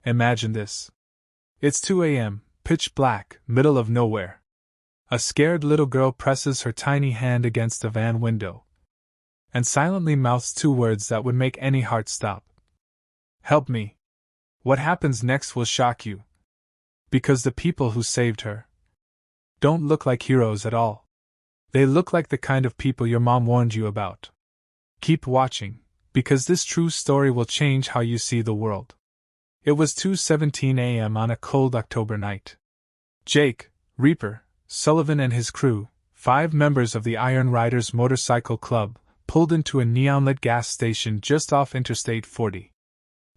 Imagine this. It's 2 a.m., pitch black, middle of nowhere. A scared little girl presses her tiny hand against the van window and silently mouths two words that would make any heart stop. Help me. What happens next will shock you. Because the people who saved her don't look like heroes at all. They look like the kind of people your mom warned you about. Keep watching, because this true story will change how you see the world. It was 2:17 a.m. on a cold October night. Jake, Reaper, Sullivan and his crew, 5 members of the Iron Riders Motorcycle Club, pulled into a neon-lit gas station just off Interstate 40.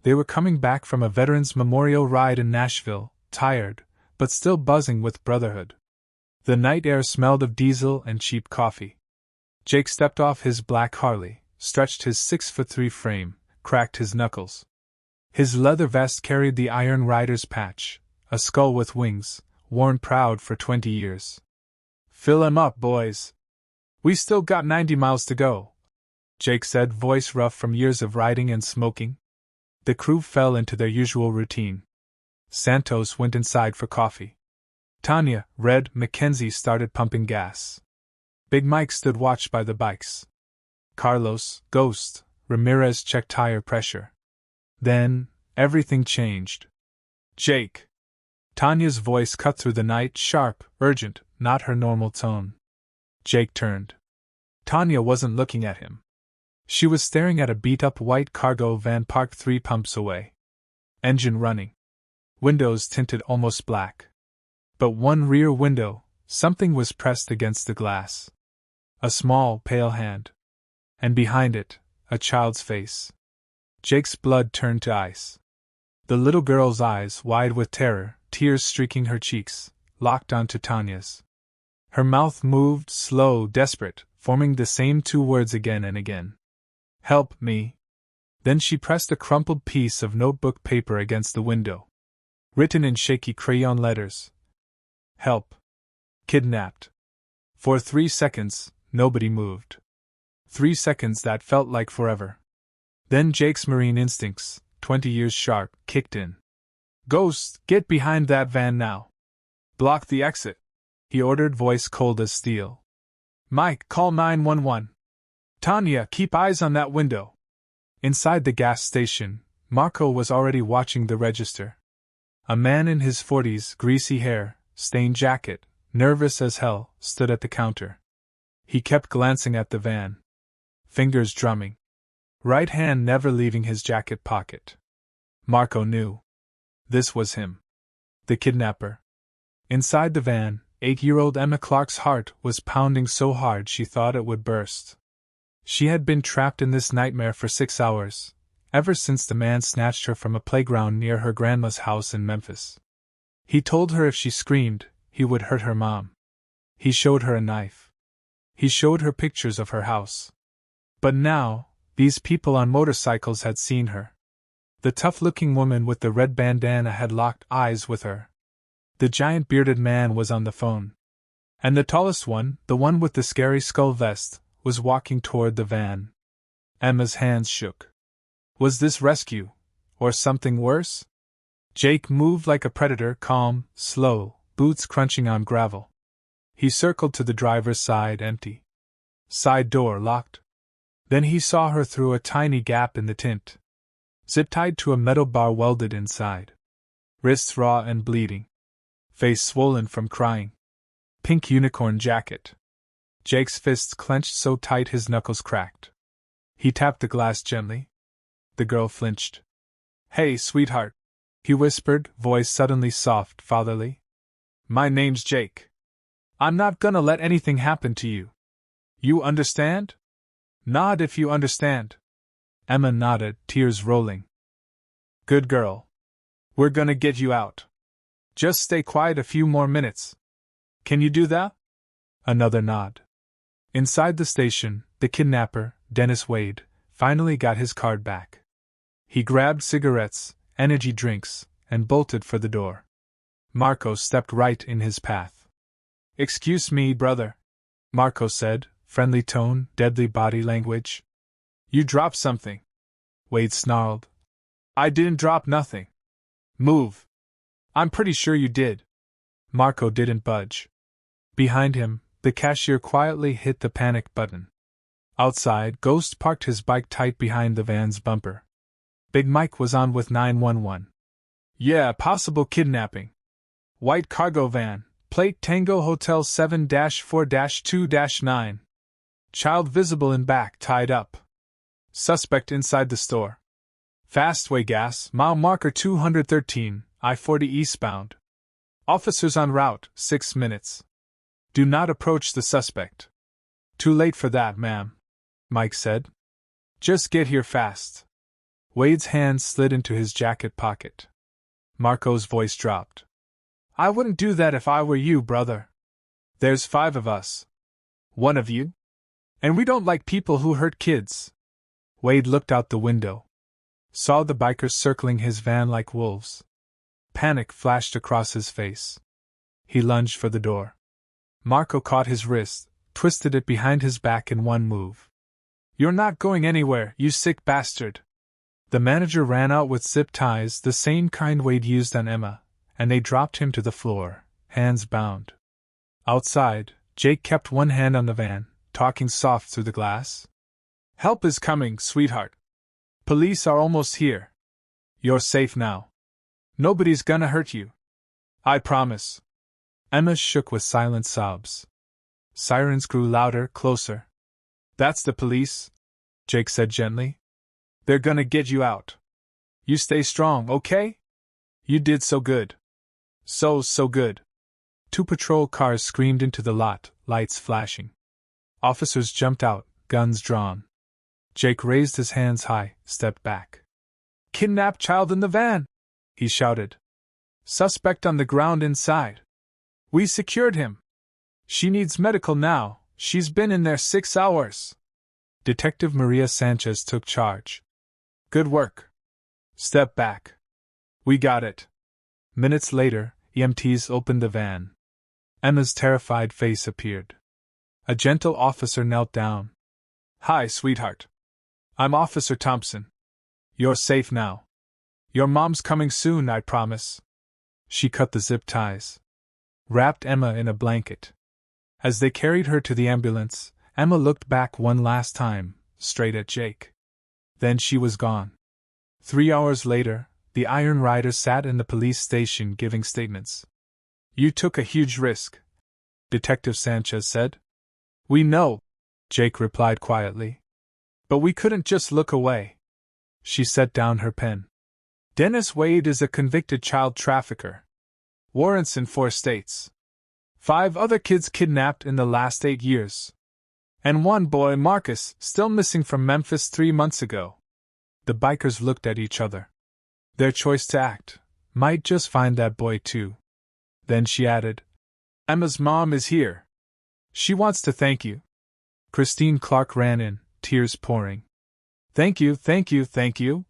They were coming back from a Veterans Memorial ride in Nashville, tired, but still buzzing with brotherhood. The night air smelled of diesel and cheap coffee. Jake stepped off his black Harley, stretched his 6'3" frame, cracked his knuckles. His leather vest carried the Iron Rider's patch, a skull with wings, worn proud for 20 years. Fill 'em up, boys. We still got 90 miles to go, Jake said, voice rough from years of riding and smoking. The crew fell into their usual routine. Santos went inside for coffee. Tanya, Red, Mackenzie started pumping gas. Big Mike stood watch by the bikes. Carlos, Ghost, Ramirez checked tire pressure. Then, everything changed. Jake. Tanya's voice cut through the night, sharp, urgent, not her normal tone. Jake turned. Tanya wasn't looking at him. She was staring at a beat-up white cargo van parked 3 pumps away. Engine running. Windows tinted almost black. But one rear window, something was pressed against the glass. A small, pale hand. And behind it, a child's face. Jake's blood turned to ice. The little girl's eyes, wide with terror, tears streaking her cheeks, locked onto Tanya's. Her mouth moved, slow, desperate, forming the same 2 words again and again. Help me. Then she pressed a crumpled piece of notebook paper against the window. Written in shaky crayon letters. Help. Kidnapped. For 3 seconds, nobody moved. 3 seconds that felt like forever. Then Jake's marine instincts, 20 years sharp, kicked in. Ghost, get behind that van now. Block the exit, he ordered, voice cold as steel. Mike, call 911. Tanya, keep eyes on that window. Inside the gas station, Marco was already watching the register. A man in his 40s, greasy hair, stained jacket, nervous as hell, stood at the counter. He kept glancing at the van. Fingers drumming. Right hand never leaving his jacket pocket. Marco knew. This was him. The kidnapper. Inside the van, 8-year-old Emma Clark's heart was pounding so hard she thought it would burst. She had been trapped in this nightmare for 6 hours, ever since the man snatched her from a playground near her grandma's house in Memphis. He told her if she screamed, he would hurt her mom. He showed her a knife. He showed her pictures of her house. But now, these people on motorcycles had seen her. The tough-looking woman with the red bandana had locked eyes with her. The giant bearded man was on the phone. And the tallest one, the one with the scary skull vest, was walking toward the van. Emma's hands shook. Was this rescue, or something worse? Jake moved like a predator, calm, slow, boots crunching on gravel. He circled to the driver's side, empty. Side door locked. Then he saw her through a tiny gap in the tint. Zip-tied to a metal bar welded inside. Wrists raw and bleeding. Face swollen from crying. Pink unicorn jacket. Jake's fists clenched so tight his knuckles cracked. He tapped the glass gently. The girl flinched. Hey, sweetheart, he whispered, voice suddenly soft, fatherly. My name's Jake. I'm not gonna let anything happen to you. You understand? Nod if you understand. Emma nodded, tears rolling. Good girl. We're gonna get you out. Just stay quiet a few more minutes. Can you do that? Another nod. Inside the station, the kidnapper, Dennis Wade, finally got his card back. He grabbed cigarettes, energy drinks, and bolted for the door. Marco stepped right in his path. Excuse me, brother, Marco said, friendly tone, deadly body language. You dropped something. Wade snarled. I didn't drop nothing. Move. I'm pretty sure you did. Marco didn't budge. Behind him, the cashier quietly hit the panic button. Outside, Ghost parked his bike tight behind the van's bumper. Big Mike was on with 911. Yeah, possible kidnapping. White cargo van, plate Tango Hotel 7-4-2-9. Child visible in back, tied up. Suspect inside the store. Fastway gas, mile marker 213, I-40 eastbound. Officers en route, 6 minutes. Do not approach the suspect. Too late for that, ma'am, Mike said. Just get here fast. Wade's hand slid into his jacket pocket. Marco's voice dropped. I wouldn't do that if I were you, brother. There's 5 of us. 1 of you? And we don't like people who hurt kids. Wade looked out the window. Saw the bikers circling his van like wolves. Panic flashed across his face. He lunged for the door. Marco caught his wrist, twisted it behind his back in one move. You're not going anywhere, you sick bastard. The manager ran out with zip ties, the same kind Wade used on Emma, and they dropped him to the floor, hands bound. Outside, Jake kept one hand on the van, talking soft through the glass. Help is coming, sweetheart. Police are almost here. You're safe now. Nobody's gonna hurt you. I promise. Emma shook with silent sobs. Sirens grew louder, closer. That's the police, Jake said gently. They're gonna get you out. You stay strong, okay? You did so good. So good. 2 patrol cars screamed into the lot, lights flashing. Officers jumped out, guns drawn. Jake raised his hands high, stepped back. Kidnapped child in the van, he shouted. Suspect on the ground inside. We secured him. She needs medical now, she's been in there 6 hours. Detective Maria Sanchez took charge. Good work. Step back. We got it. Minutes later, EMTs opened the van. Emma's terrified face appeared. A gentle officer knelt down. Hi, sweetheart. I'm Officer Thompson. You're safe now. Your mom's coming soon, I promise. She cut the zip ties. Wrapped Emma in a blanket. As they carried her to the ambulance, Emma looked back one last time, straight at Jake. Then she was gone. 3 hours later, the Iron Rider sat in the police station giving statements. You took a huge risk, Detective Sanchez said. We know, Jake replied quietly. But we couldn't just look away. She set down her pen. Dennis Wade is a convicted child trafficker. Warrants in 4 states. 5 other kids kidnapped in the last 8 years. And 1 boy, Marcus, still missing from Memphis 3 months ago. The bikers looked at each other. Their choice to act might just find that boy too. Then she added, Emma's mom is here. She wants to thank you. Christine Clark ran in, tears pouring. Thank you, thank you, thank you.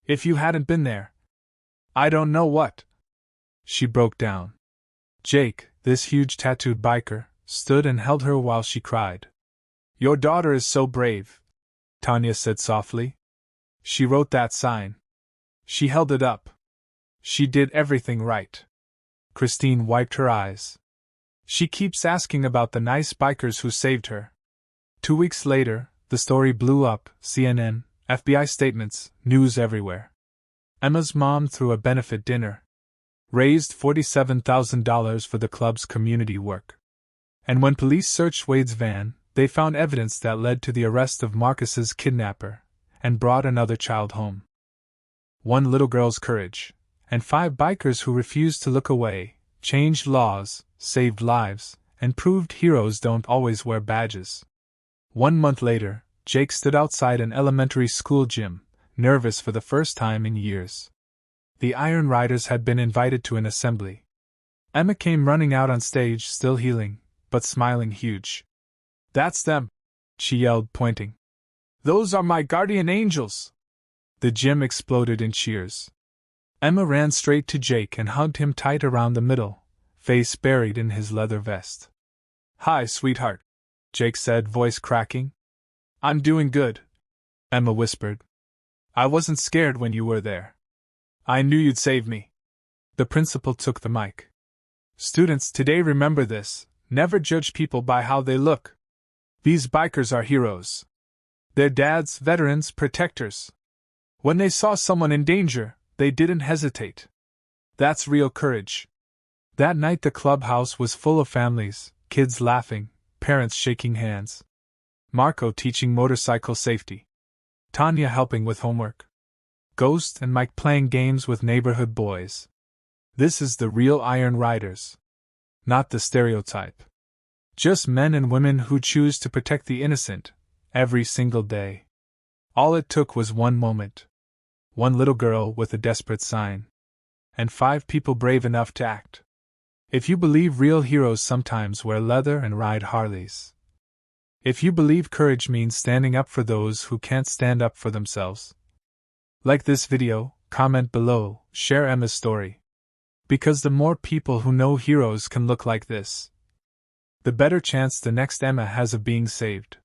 If you hadn't been there, I don't know what. She broke down. Jake, this huge tattooed biker, stood and held her while she cried. Your daughter is so brave, Tanya said softly. She wrote that sign. She held it up. She did everything right. Christine wiped her eyes. She keeps asking about the nice bikers who saved her. 2 weeks later, the story blew up, CNN, FBI statements, news everywhere. Emma's mom threw a benefit dinner. Raised $47,000 for the club's community work. And when police searched Wade's van, they found evidence that led to the arrest of Marcus's kidnapper, and brought another child home. 1 little girl's courage, and 5 bikers who refused to look away, changed laws, saved lives, and proved heroes don't always wear badges. 1 month later, Jake stood outside an elementary school gym, nervous for the first time in years. The Iron Riders had been invited to an assembly. Emma came running out on stage, still healing, but smiling huge. That's them, she yelled, pointing. Those are my guardian angels! The gym exploded in cheers. Emma ran straight to Jake and hugged him tight around the middle, face buried in his leather vest. Hi, sweetheart, Jake said, voice cracking. I'm doing good, Emma whispered. I wasn't scared when you were there. I knew you'd save me. The principal took the mic. Students, today remember this: never judge people by how they look. These bikers are heroes. They're dads, veterans, protectors. When they saw someone in danger, they didn't hesitate. That's real courage. That night the clubhouse was full of families, kids laughing, parents shaking hands. Marco teaching motorcycle safety. Tanya helping with homework. Ghost and Mike playing games with neighborhood boys. This is the real Iron Riders. Not the stereotype. Just men and women who choose to protect the innocent, every single day. All it took was one moment. One little girl with a desperate sign. And 5 people brave enough to act. If you believe real heroes sometimes wear leather and ride Harleys. If you believe courage means standing up for those who can't stand up for themselves. Like this video, comment below, share Emma's story. Because the more people who know heroes can look like this, the better chance the next Emma has of being saved.